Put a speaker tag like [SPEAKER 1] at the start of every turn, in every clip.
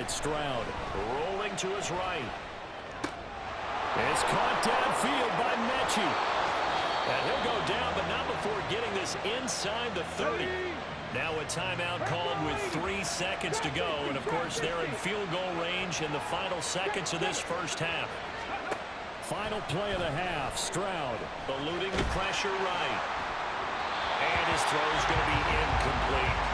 [SPEAKER 1] It's Stroud rolling to his right. It's caught downfield by Mechie. And he'll go down, but not before getting this inside the 30. Now a timeout called with 3 seconds to go. And, of course, they're in field goal range in the final seconds of this first half. Final play of the half. Stroud eluding the pressure right. And his throw is going to be incomplete.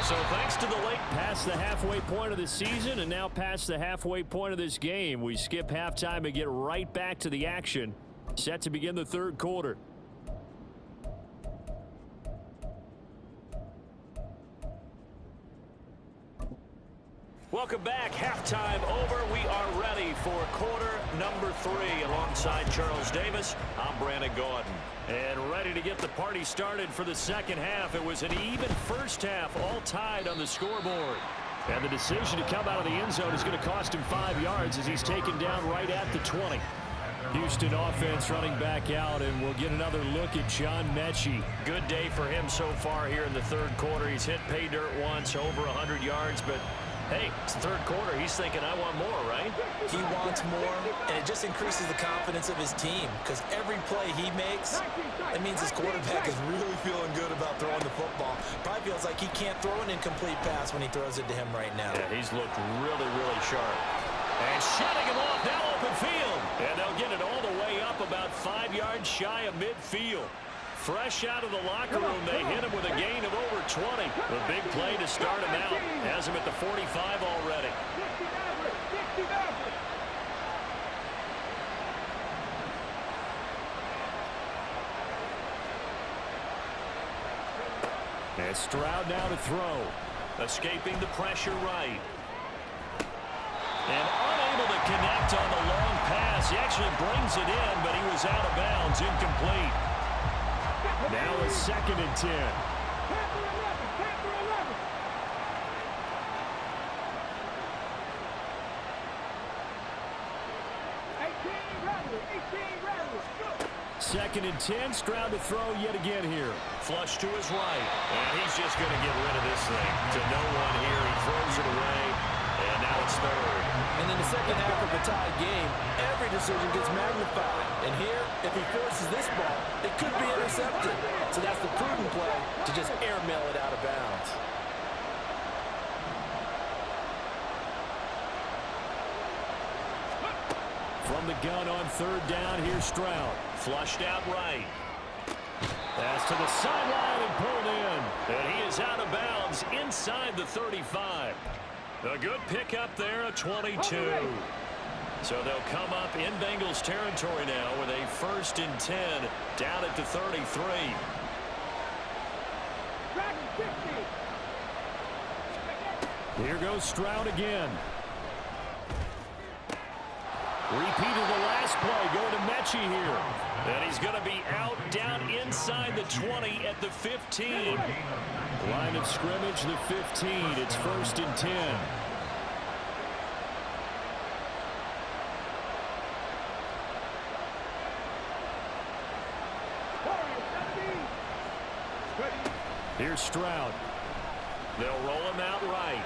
[SPEAKER 1] So thanks to the late past the halfway point of the season and now past the halfway point of this game, we skip halftime and get right back to the action. Set to begin the third quarter. Welcome back. Halftime over. We are ready for quarter number 3. Alongside Charles Davis, I'm Brandon Gordon. And ready to get the party started for the second half. It was an even first half, all tied on the scoreboard. And the decision to come out of the end zone is going to cost him 5 yards as he's taken down right at the 20. Houston offense running back out, and we'll get another look at John Mechie. Good day for him so far here in the third quarter. He's hit pay dirt once, over 100 yards, but hey, it's the third quarter. He's thinking, I want more, right?
[SPEAKER 2] He wants more, and it just increases the confidence of his team because every play he makes, it means his quarterback is really feeling good about throwing the football. Probably feels like he can't throw an incomplete pass when he throws it to him right now.
[SPEAKER 1] Yeah, he's looked really, really sharp. And shutting him off, now open field. And they'll get it all the way up about 5 yards shy of midfield. Fresh out of the locker room, they hit him with a gain of over 20. The big play to start him out. Has him at the 45 already. And Stroud now to throw. Escaping the pressure right. And unable to connect on the long pass. He actually brings it in, but he was out of bounds, incomplete. Now a 2nd and 10. Second and 10, Stroud to throw yet again here. Flush to his right, and he's just going to get rid of this thing. To no one here, he throws it away, and now it's 3rd.
[SPEAKER 2] And in the second half of a tied game, every decision gets magnified. And here, if he forces this ball, it could be intercepted. So that's the prudent play to just airmail it out of bounds.
[SPEAKER 1] From the gun on 3rd down, here's Stroud. Flushed out right. Pass to the sideline and pulled in. And he is out of bounds inside the 35. A good pickup there, a 22. So they'll come up in Bengals territory now with a 1st and 10 down at the 33. Here goes Stroud again. Repeated the last play, going to Mechie here. And he's going to be out down inside the 20 at the 15. Line of scrimmage, the 15. It's 1st and 10. Here's Stroud. They'll roll him out right.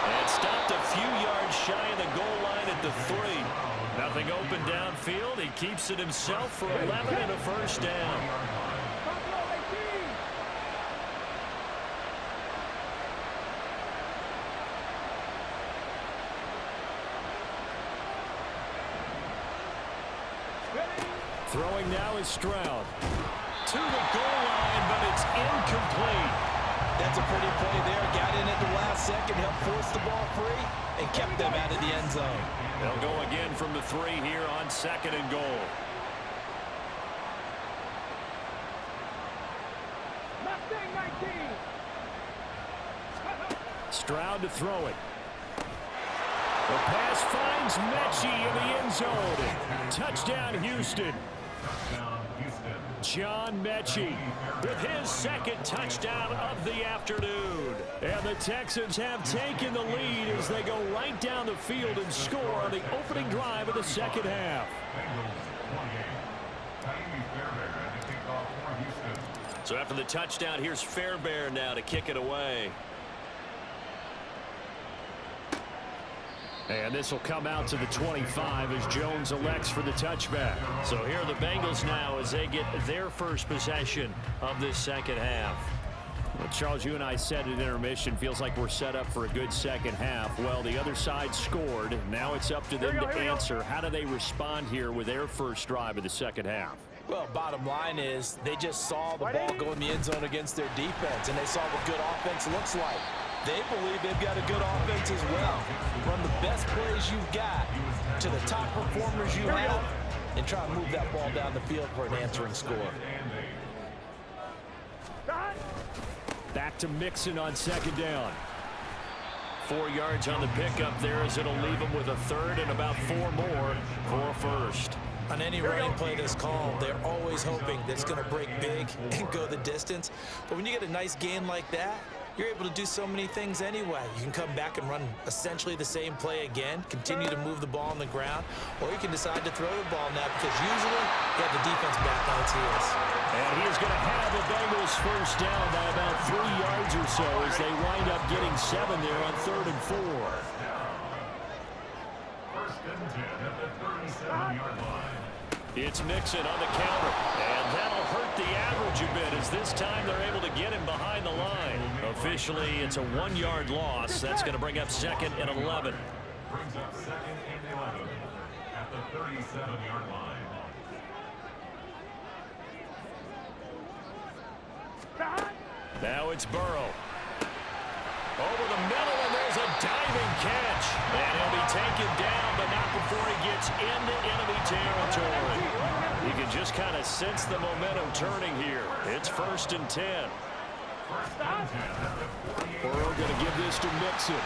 [SPEAKER 1] And stopped a few yards shy of the goal line at the 3. Nothing open downfield. He keeps it himself for 11 and a 1st down. Throwing now is Stroud. To the goal line, but it's incomplete.
[SPEAKER 2] That's a pretty play there. Got in at the last second, helped force the ball free, and kept them out of the end zone.
[SPEAKER 1] They'll go again from the 3 here on 2nd and goal. Stroud to throw it. The pass finds Mechie in the end zone. Touchdown, Houston. John Mechie with his 2nd touchdown of the afternoon. And the Texans have taken the lead as they go right down the field and score on the opening drive of the second half. So after the touchdown, here's Fairbairn now to kick it away. And this will come out to the 25 as Jones elects for the touchback. So here are the Bengals now as they get their first possession of this second half. Well, Charles, you and I said at intermission, feels like we're set up for a good second half. Well, the other side scored. Now it's up to them to answer. How do they respond here with their first drive of the second half?
[SPEAKER 2] Well, bottom line is they just saw the ball go in the end zone against their defense, and they saw what good offense looks like. They believe they've got a good offense as well. Run the best plays you've got to the top performers you have and try to move that ball down the field for an answering score.
[SPEAKER 1] Back to Mixon on second down. 4 yards on the pickup there as it'll leave him with a third and about 4 more for a first.
[SPEAKER 2] On any running play that's called, they're always hoping that it's going to break big and go the distance. But when you get a nice gain like that, you're able to do so many things anyway. You can come back and run essentially the same play again, continue to move the ball on the ground, or you can decide to throw the ball now because usually you have the defense back on its heels.
[SPEAKER 1] And he is going to have the Bengals first down by about 3 yards or so as they wind up getting 7 there on 3rd and 4.
[SPEAKER 3] First and 10 at the 37-yard line.
[SPEAKER 1] It's Mixon on the counter, and that'll hurt the average a bit as this time they're able to get him behind the line. Officially, it's a 1-yard loss. That's going to bring up 2nd and 11.
[SPEAKER 3] Brings up 2nd and 11 at the 37-yard line.
[SPEAKER 1] Now it's Burrow. Over the middle, and there's a diving catch. And he'll be taken down, but not before he gets into enemy territory. You can just kind of sense the momentum turning here. It's 1st and 10. Burrow going to give this to Mixon.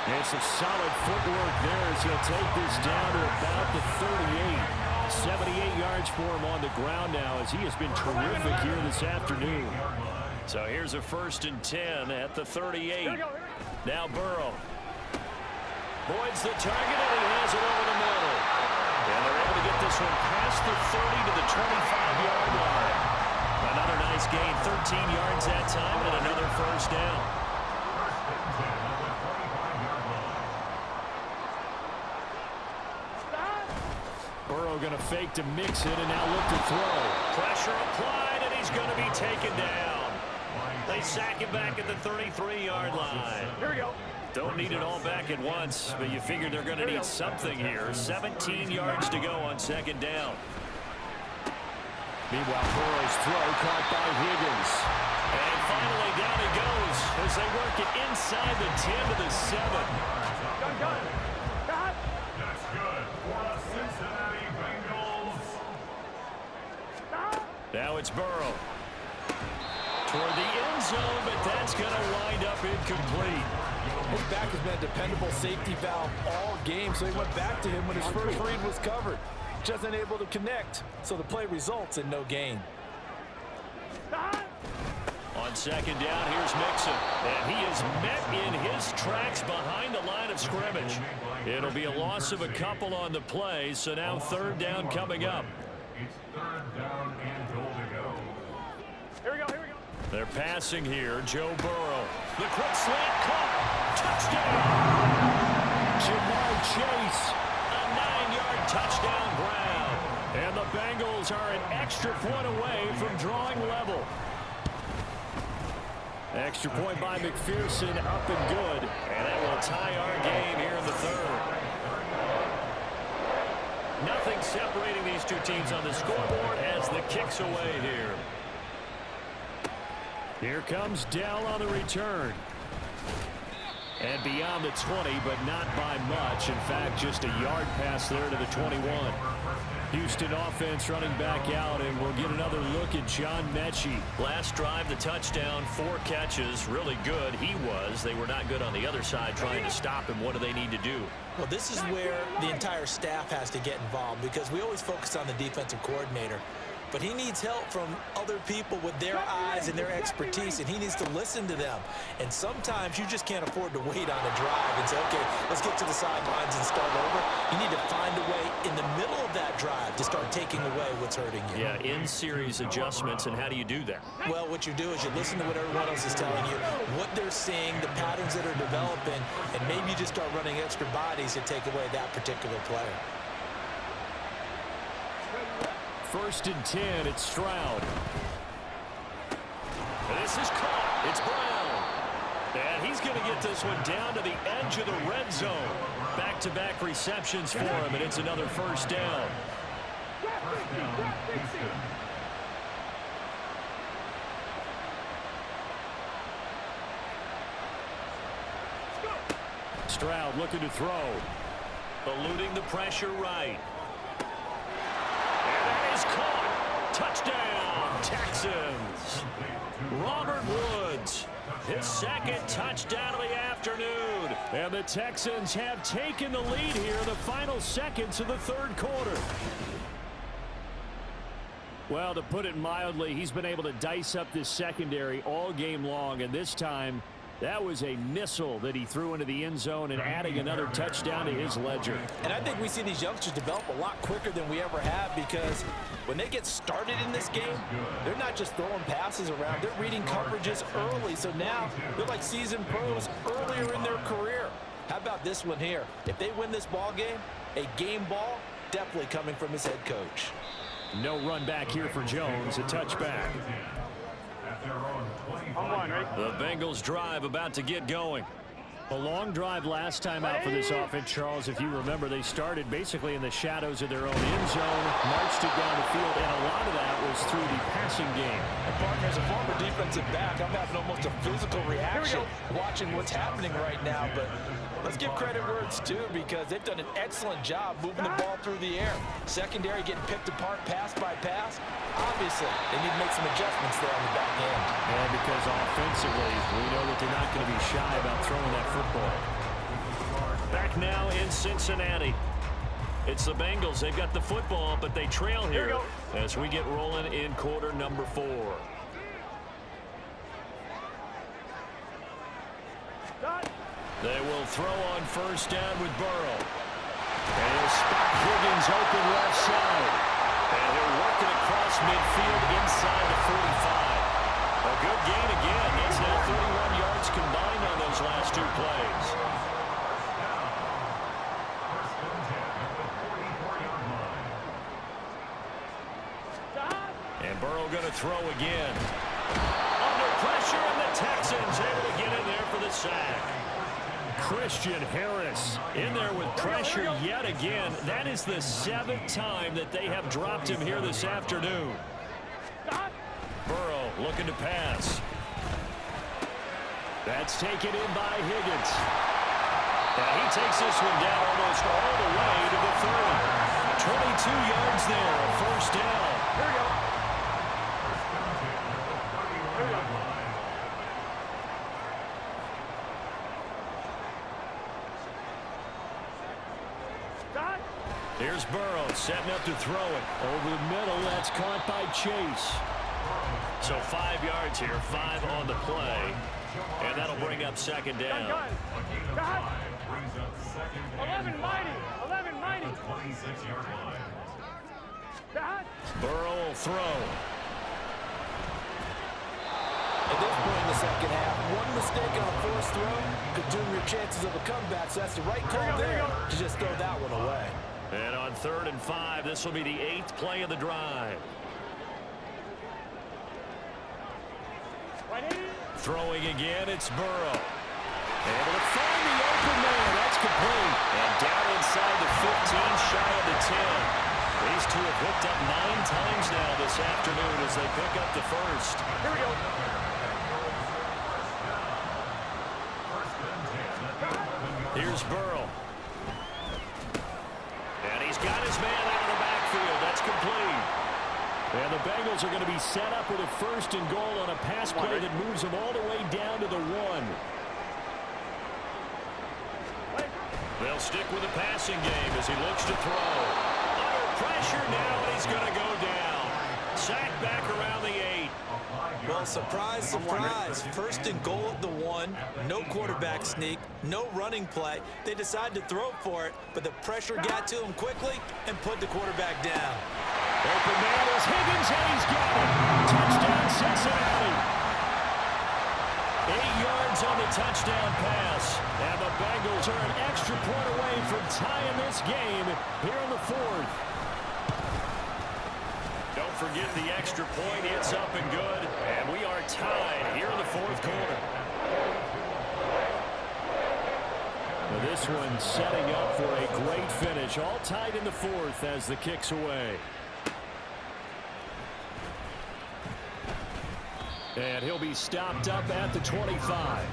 [SPEAKER 1] And some solid footwork there as he'll take this down to about the 38. 78 yards for him on the ground now as he has been terrific here this afternoon. So here's a 1st and 10 at the 38. Now Burrow. Boyd's the target, and he has it over the middle. And they're able to get this one past the 30 to the 25-yard line. Another nice gain, 13 yards that time, and another first down. Burrow going to fake to Mixon and now look to throw. Pressure applied, and he's going to be taken down. They sack him back at the 33-yard line. Here we go. Don't need it all back at once, but you figure they're going to need something here. 17 yards to go on 2nd down. Meanwhile, Burrow's throw caught by Higgins. And finally down he goes as they work it inside the 10 to the 7.
[SPEAKER 3] That's good for the Cincinnati Bengals.
[SPEAKER 1] Now it's Burrow. Toward the end zone, but that's going to wind up incomplete.
[SPEAKER 2] His back has been a dependable safety valve all game, so he went back to him when his first read was covered. Just unable to connect, so the play results in no gain.
[SPEAKER 1] On 2nd down, here's Mixon. And he is met in his tracks behind the line of scrimmage. It'll be a loss of a couple on the play, so now 3rd down coming up.
[SPEAKER 3] It's 3rd down and goal to go.
[SPEAKER 1] Here we go, here we go. They're passing here, Joe Burrow. The quick slant caught. Touchdown! Jamar Chase. A 9-yard touchdown grab. And the Bengals are an extra point away from drawing level. Extra point by McPherson, up and good. And that will tie our game here in the 3rd. Nothing separating these two teams on the scoreboard as the kick's away here. Here comes Dell on the return. And beyond the 20, but not by much. In fact, just a yard pass there to the 21. Houston offense running back out, and we'll get another look at John Mechie. Last drive, the touchdown, 4 catches, really good. He was. They were not good on the other side trying to stop him. What do they need to do?
[SPEAKER 2] Well, this is where the entire staff has to get involved because we always focus on the defensive coordinator. But he needs help from other people with their eyes and their expertise, and he needs to listen to them. And sometimes you just can't afford to wait on a drive and say, okay, let's get to the sidelines and start over. You need to find a way in the middle of that drive to start taking away what's hurting you.
[SPEAKER 1] Yeah, in-series adjustments, and how do you do that?
[SPEAKER 2] Well, what you do is you listen to what everyone else is telling you, what they're seeing, the patterns that are developing, and maybe you just start running extra bodies to take away that particular player.
[SPEAKER 1] 1st and 10, it's Stroud. This is caught. It's Brown. And he's going to get this one down to the edge of the red zone. Back-to-back receptions for him, and it's another 1st down. Stroud looking to throw. Eluding the pressure right. And that is caught. Touchdown, Texans. Robert Woods, his 2nd touchdown of the afternoon. And the Texans have taken the lead here in the final seconds of the 3rd quarter. Well, to put it mildly, he's been able to dice up this secondary all game long, and this time that was a missile that he threw into the end zone and adding another touchdown to his ledger.
[SPEAKER 2] And I think we see these youngsters develop a lot quicker than we ever have, because when they get started in this game, they're not just throwing passes around. They're reading coverages early. So now they're like seasoned pros earlier in their career. How about this one here? If they win this ball game, a game ball definitely coming from his head coach.
[SPEAKER 1] No run back here for Jones, a touchback. The Bengals drive about to get going. A long drive last time out for this offense, Charles. If you remember, they started basically in the shadows of their own end zone, marched it down the field, and a lot of that was through the passing game.
[SPEAKER 2] And partner, as a former defensive back, I'm having almost a physical reaction watching what's happening right now. But let's give credit where it's due, because they've done an excellent job moving the ball through the air. Secondary getting picked apart pass by pass. Obviously, they need to make some adjustments there on the back end.
[SPEAKER 1] And because offensively, we know that they're not going to be shy about throwing that football. Back now in Cincinnati. It's the Bengals. They've got the football, but they trail here as we get rolling in quarter number 4. They will throw on 1st down with Burrow. And he'll spot Higgins open left side. And he'll work it across midfield inside the 45. A good gain again. That's now 31 yards combined on those last 2 plays. And Burrow going to throw again. Under pressure, and the Texans able to get in there for the sack. Christian Harris in there with pressure yet again. That is the 7th time that they have dropped him here this afternoon. Burrow looking to pass. That's taken in by Higgins. And he takes this one down almost all the way to the 30. 22 yards there, a 1st down. Here we go. Here's Burrow setting up to throw it. Over the middle, that's caught by Chase. So 5 yards here, 5 on the play. And that'll bring up 2nd down.
[SPEAKER 4] 11 mighty. 11 mighty.
[SPEAKER 3] 26-yard line.
[SPEAKER 1] Burrow will throw.
[SPEAKER 2] At this point in the 2nd half, one mistake on a forced throw could doom your chances of a comeback. So that's the right call there to just throw that one away.
[SPEAKER 1] And on 3rd and 5, this will be the 8th play of the drive. Throwing again, it's Burrow. Able to find the open man. That's complete. And down inside the 15, shy of the 10. These two have hooked up 9 times now this afternoon as they pick up the 1st.
[SPEAKER 4] Here we go.
[SPEAKER 1] Here's Burrow. And he's got his man out of the backfield. That's complete. And the Bengals are going to be set up with a 1st and goal on a pass play that moves them all the way down to the 1. They'll stick with the passing game as he looks to throw. Under pressure now, and he's going to go down. Sack back around the 8.
[SPEAKER 2] Well, surprise, surprise. First and goal at the 1. No quarterback sneak. No running play. They decide to throw for it, but the pressure got to him quickly and put the quarterback down.
[SPEAKER 1] Open man is Higgins, and he's got it. Touchdown, Cincinnati. 8 yards on the touchdown pass. And the Bengals are an extra point away from tying this game here in the 4th. Don't forget the extra point. It's up and good. And we are tied here in the 4th quarter. Well, this one setting up for a great finish. All tied in the 4th as the kick's away. And he'll be stopped up at the 25.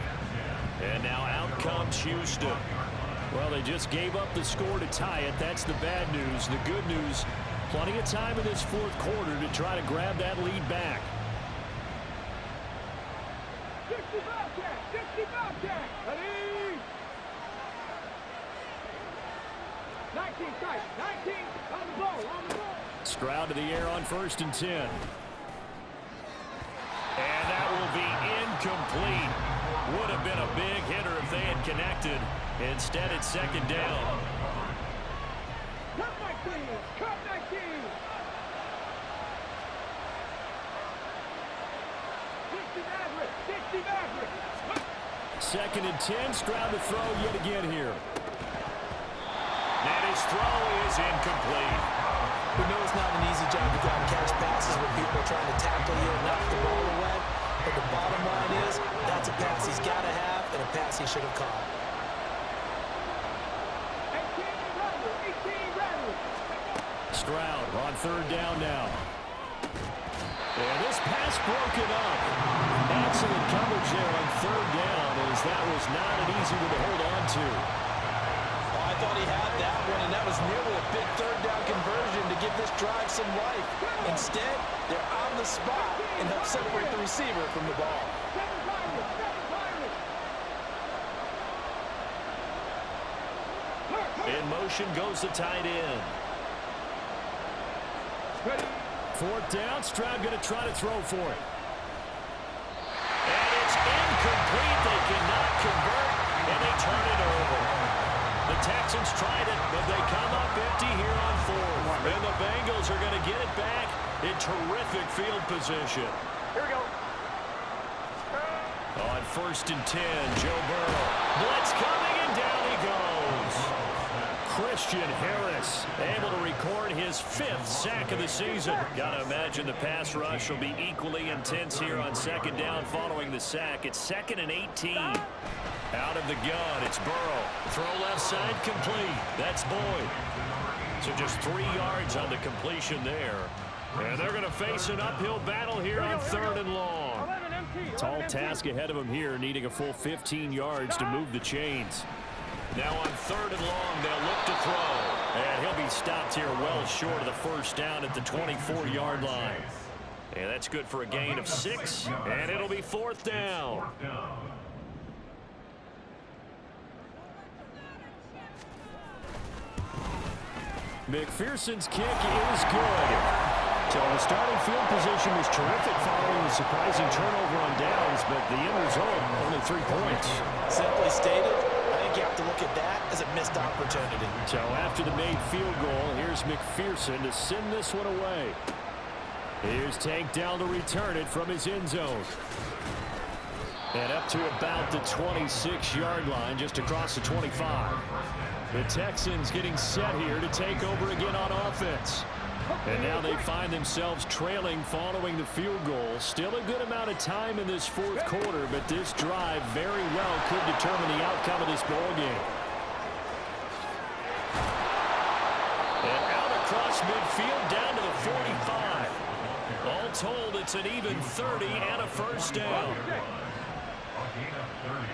[SPEAKER 1] And now out comes Houston. Well, they just gave up the score to tie it. That's the bad news. The good news, plenty of time in this 4th quarter to try to grab that lead back.
[SPEAKER 4] 60 Bobcat. Ready? 19 strike. 19 on the ball.
[SPEAKER 1] Stroud to the air on 1st and 10. And that will be incomplete. Would have been a big hitter if they had connected. Instead, it's 2nd down.
[SPEAKER 4] Cut 19. Cut 19. 60 Maverick.
[SPEAKER 1] 2nd and 10. Stroud to throw yet again here. And his throw is incomplete.
[SPEAKER 2] We know it's not an easy job to go out and catch passes when people are trying to tackle you and knock the ball away. But the bottom line is, that's a pass he's got to have and a pass he should have caught.
[SPEAKER 4] 18 Rattler.
[SPEAKER 1] Stroud on 3rd down now. And this pass broken up. Excellent coverage there on 3rd down, as that was not an easy one to hold on to.
[SPEAKER 2] I thought he had that one, and that was nearly a big 3rd down conversion to give this drive some life. Instead, they're on the spot and help separate the receiver from the ball.
[SPEAKER 1] In motion goes the tight end. 4th down, Stroud going to try to throw for it. And it's incomplete. They cannot convert, and they turn it over. The Texans tried it, but they come up empty here on 4th. And the Bengals are going to get it back in terrific field position.
[SPEAKER 4] Here we go.
[SPEAKER 1] On 1st and 10, Joe Burrow. Blitz coming, and down he goes. Christian Harris able to record his 5th sack of the season. Got to imagine the pass rush will be equally intense here on 2nd down following the sack. It's 2nd and 18. Out of the gun, it's Burrow. Throw left side complete. That's Boyd. So just 3 yards on the completion there. And they're going to face an uphill battle here on 3rd and long. Tall task ahead of them here, needing a full 15 yards to move the chains. Now on 3rd and long, they'll look to throw. And he'll be stopped here well short of the 1st down at the 24-yard line. And that's good for a gain of 6, and it'll be 4th down. McPherson's kick is good. So the starting field position was terrific following the surprising turnover on downs, but the end result, only 3 points.
[SPEAKER 2] Simply stated, I think you have to look at that as a missed opportunity.
[SPEAKER 1] So after the made field goal, here's McPherson to send this one away. Here's Tank down to return it from his end zone. And up to about the 26-yard line, just across the 25. The Texans getting set here to take over again on offense. And now they find themselves trailing following the field goal. Still a good amount of time in this 4th quarter, but this drive very well could determine the outcome of this ball game. And out across midfield down to the 45. All told, it's an even 30 and a 1st down.
[SPEAKER 3] A gain of 30.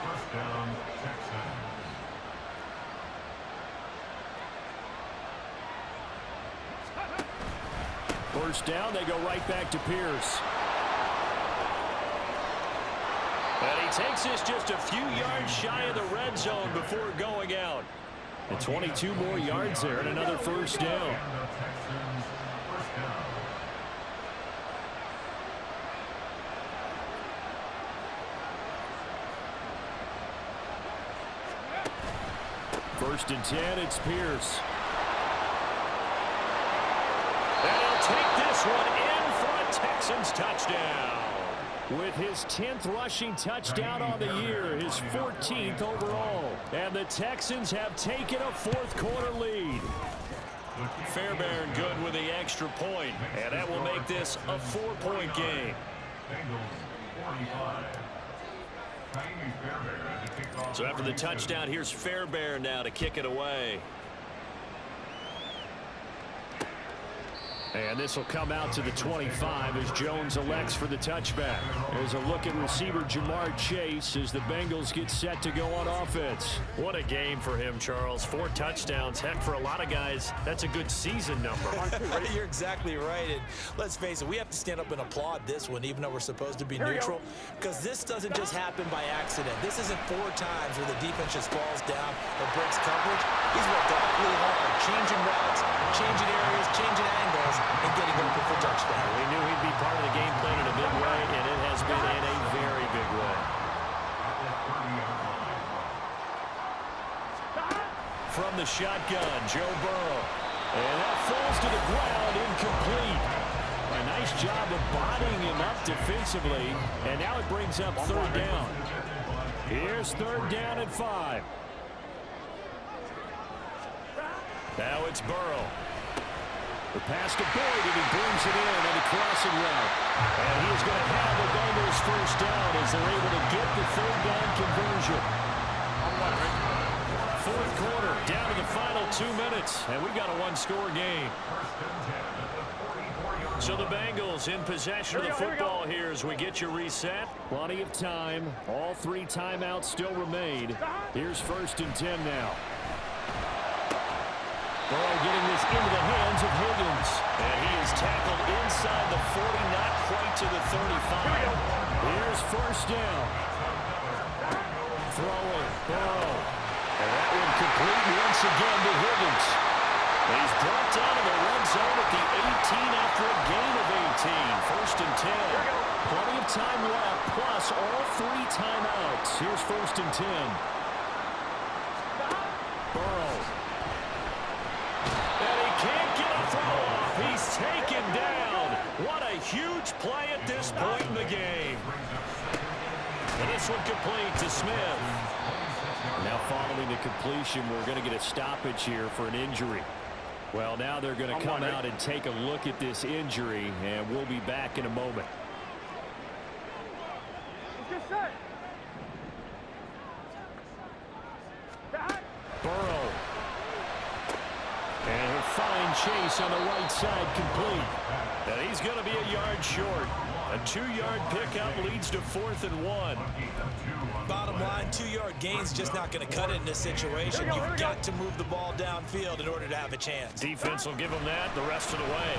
[SPEAKER 3] 1st down, Texans.
[SPEAKER 1] 1st down, they go right back to Pierce. And he takes this just a few yards shy of the red zone before going out. And 22 more yards there and another 1st down. First and 10, it's Pierce. And he'll take this one in for a Texans touchdown. With his 10th rushing touchdown on the year, his 14th overall. And the Texans have taken a fourth-quarter lead. Fairbairn good with the extra point, and that will make this a 4-point game. So after the touchdown, here's Fairbairn now to kick it away. And this will come out to the 25 as Jones elects for the touchback. There's a look at receiver Jamar Chase as the Bengals get set to go on offense. What a game for him, Charles. 4 touchdowns. Heck, for a lot of guys, that's a good season number.
[SPEAKER 2] You're exactly right. And let's face it, we have to stand up and applaud this one, even though we're supposed to be neutral, because this doesn't just happen by accident. This isn't 4 times where the defense just falls down or breaks coverage. He's worked awfully hard, changing routes, changing areas, changing angles, and getting open for touchdown.
[SPEAKER 1] We knew he'd be part of the game plan in a big way, and it has been in a very big way. From the shotgun, Joe Burrow. And that falls to the ground, incomplete. A nice job of bodying him up defensively, and now it brings up 3rd down. Here's 3rd down and 5. Now it's Burrow. The pass to Boyd, and he brings it in on the crossing route. And he's going to have the Bengals first down as they're able to get the 3rd down conversion. 4th quarter, down to the final 2 minutes, and we've got a 1-score game. So the Bengals in possession of the football here as we get you reset. Plenty of time. All 3 timeouts still remain. Here's 1st and 10 now. Burrow getting this into the hands of Higgins. And he is tackled inside the 40, not quite to the 35. Here's 1st down. Throwing, Burrow. And that one complete once again to Higgins. And he's brought down to the red zone at the 18 after a gain of 18. 1st and 10. Plenty of time left, plus all 3 timeouts. Here's 1st and 10. Burrow. Can't get a throw off. He's taken down. What a huge play at this point in the game. And this one complete to Smith. Now following the completion, we're going to get a stoppage here for an injury. Well, now they're going to come out and take a look at this injury, and we'll be back in a moment. Burrow. And he'll find Chase on the right side complete. And he's going to be a yard short. A 2-yard pickup leads to 4th and 1.
[SPEAKER 2] Bottom line, 2-yard gain's just not going to cut it in this situation. You've got to move the ball downfield in order to have a chance.
[SPEAKER 1] Defense will give them that the rest of the way.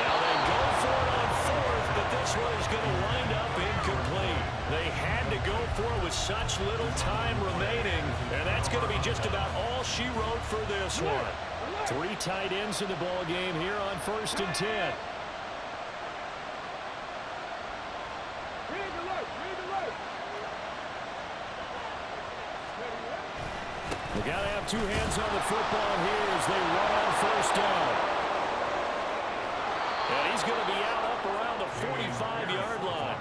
[SPEAKER 1] Now they go for it on 4th, but this one is going to wind up incomplete. They had to go for it with such little time remaining, and that's going to be just about all she wrote for this one. 3 tight ends in the ball game here on 1st and 10. They got to have 2 hands on the football here as they run on 1st down. And he's going to be out up around the 45-yard line.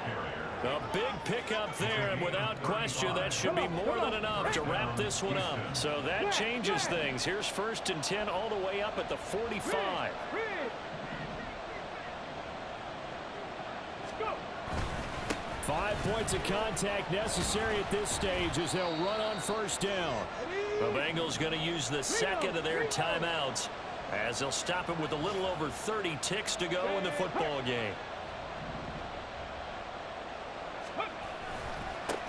[SPEAKER 1] A big pickup there, and without question, that should be more than enough to wrap this one up. So that changes things. Here's 1st and 10 all the way up at the 45. 5 points of contact necessary at this stage as they'll run on 1st down. The Bengals going to use the 2nd of their timeouts as they'll stop it with a little over 30 ticks to go in the football game.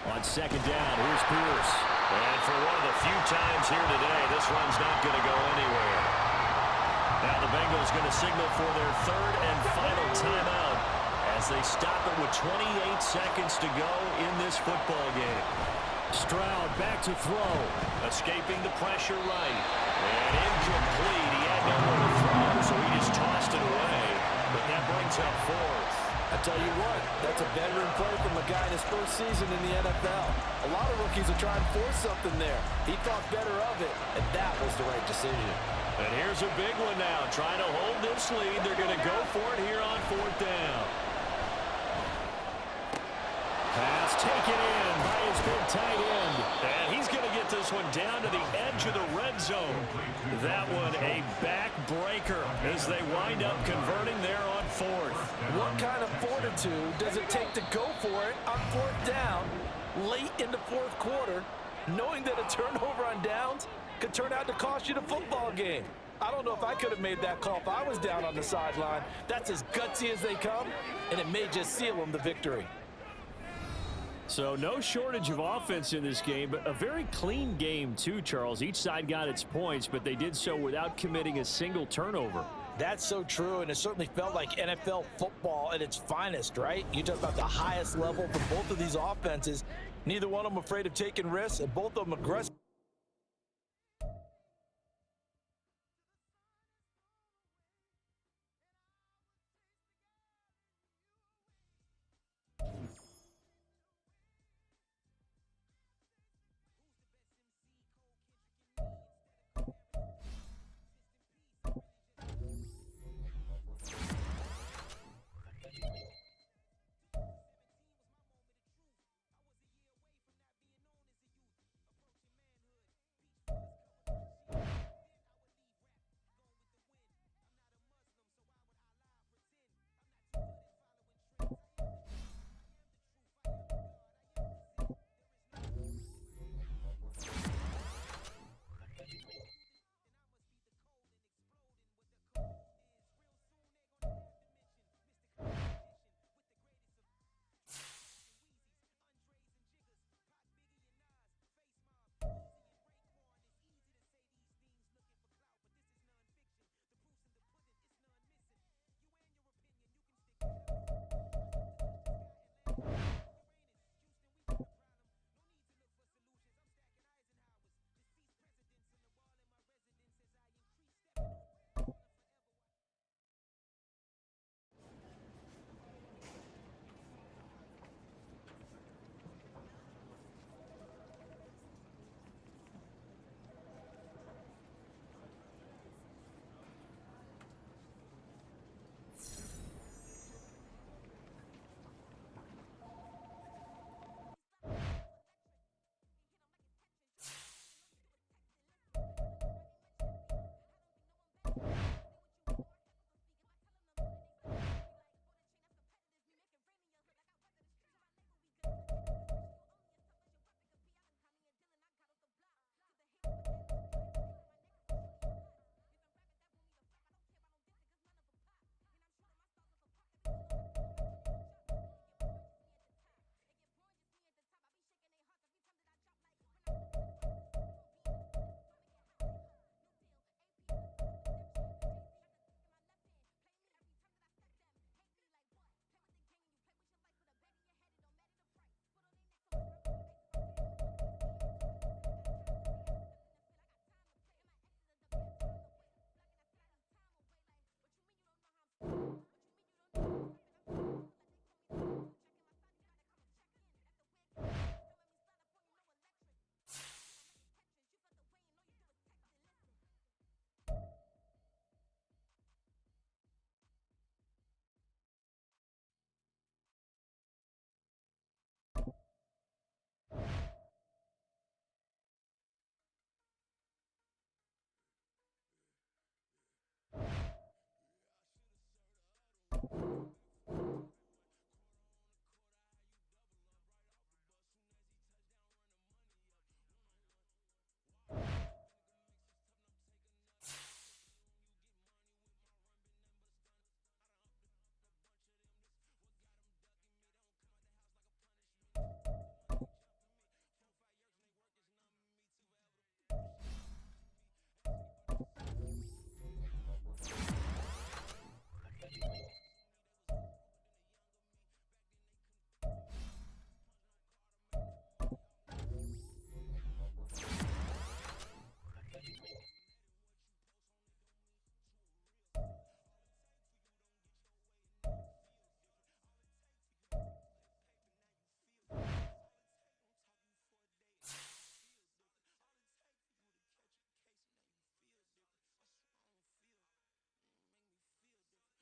[SPEAKER 1] On 2nd down, here's Pierce. And for one of the few times here today, this one's not going to go anywhere. Now the Bengals going to signal for their 3rd and final timeout as they stop it with 28 seconds to go in this football game. Stroud back to throw. Escaping the pressure right. And incomplete. He had nowhere to throw, so he just tossed it away. But that brings up 4th.
[SPEAKER 2] I tell you what, that That's a veteran play from a guy in his first season in the NFL. A lot of rookies will try and force something there. He thought better of it, and that was the right decision.
[SPEAKER 1] And here's a big one now. Trying to hold this lead. They're going to go for it here on 4th down. Pass taken in by his big tight end. And he's going to get this one down to the edge of the red zone. That one a backbreaker as they wind up converting there on 4th.
[SPEAKER 2] What kind of fortitude does it take to go for it on 4th down late in the 4th quarter, knowing that a turnover on downs could turn out to cost you the football game? I don't know if I could have made that call if I was down on the sideline. That's as gutsy as they come, and it may just seal them the victory.
[SPEAKER 1] So no shortage of offense in this game, but a very clean game too, Charles. Each side got its points, but they did so without committing a single turnover.
[SPEAKER 2] That's so true, and it certainly felt like NFL football at its finest, right? You talk about the highest level for both of these offenses. Neither one of them afraid of taking risks, and both of them aggressive.